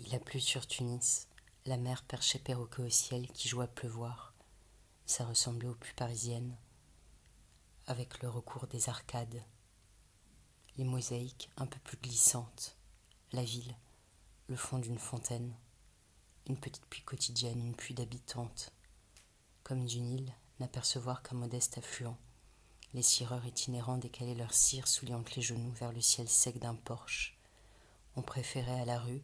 Il a plu sur Tunis, la mer perchait perroquet au ciel qui joue à pleuvoir. Ça ressemblait aux pluies parisiennes, avec le recours des arcades, les mosaïques un peu plus glissantes, la ville, le fond d'une fontaine, une petite pluie quotidienne, une pluie d'habitante, comme du Nil, n'apercevoir qu'un modeste affluent. Les cireurs itinérants décalaient leurs cires souliant les genoux vers le ciel sec d'un porche. On préférait à la rue,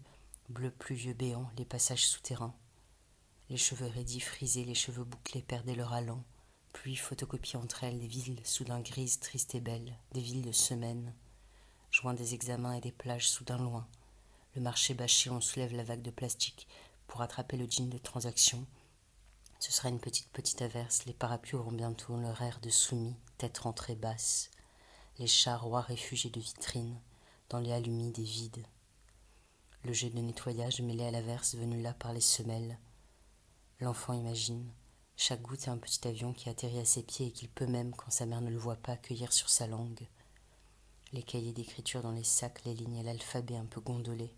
bleu pluvieux béant, les passages souterrains. Les cheveux raidis frisés, les cheveux bouclés perdaient leur allant. Pluie photocopie entre elles des villes soudain grises, tristes et belles, des villes de semaine. Joint des examens et des plages soudain loin. Le marché bâché, on soulève la vague de plastique pour attraper le jean de transaction. Ce sera une petite averse, les parapluies auront bientôt leur air de soumis, tête rentrée basse. Les chats rois réfugiés de vitrines, dans les halles humides et vides. Le jet de nettoyage mêlé à l'averse venu là par les semelles. L'enfant imagine. Chaque goutte est un petit avion qui atterrit à ses pieds et qu'il peut même, quand sa mère ne le voit pas, accueillir sur sa langue. Les cahiers d'écriture dans les sacs, les lignes et l'alphabet un peu gondolés.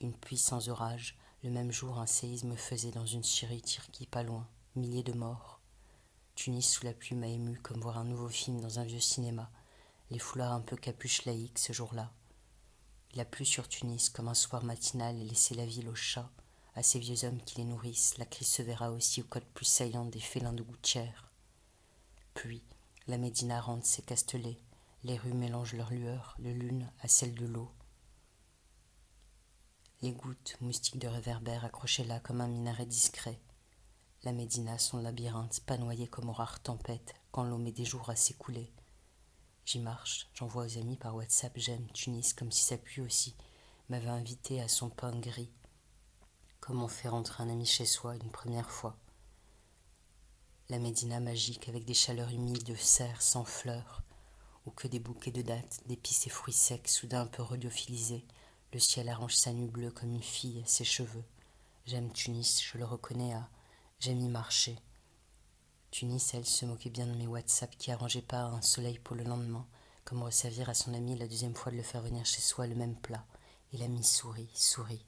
Une pluie sans orage. Le même jour, un séisme faisait dans une Syrie turquie pas loin. Milliers de morts. Tunis sous la pluie m'a ému comme voir un nouveau film dans un vieux cinéma. Les foulards un peu capuches laïques ce jour-là. Il a plu sur Tunis comme un soir matinal et laissé la ville aux chats, à ces vieux hommes qui les nourrissent. La crise se verra aussi aux côtes plus saillantes des félins de gouttière. Puis, la Médina rentre ses castelets. Les rues mélangent leurs lueurs, de lune à celle de l'eau. Les gouttes, moustiques de réverbère accrochées là comme un minaret discret. La Médina, son labyrinthe, pas noyé comme aux rares tempêtes, quand l'eau met des jours à s'écouler. J'y marche, j'envoie aux amis par WhatsApp, j'aime Tunis comme si sa pluie aussi m'avait invité à son pain gris. Comme on fait rentrer un ami chez soi une première fois. La Médina magique avec des chaleurs humides de serre sans fleurs, ou que des bouquets de dattes, d'épices et fruits secs, soudain un peu radiophilisés. Le ciel arrange sa nuit bleue comme une fille, ses cheveux. J'aime Tunis, je le reconnais j'aime y marcher. Tunis, elle, se moquait bien de mes WhatsApp qui arrangeaient pas un soleil pour le lendemain, comme resservir à son ami la deuxième fois de le faire venir chez soi le même plat. Et l'ami sourit, sourit.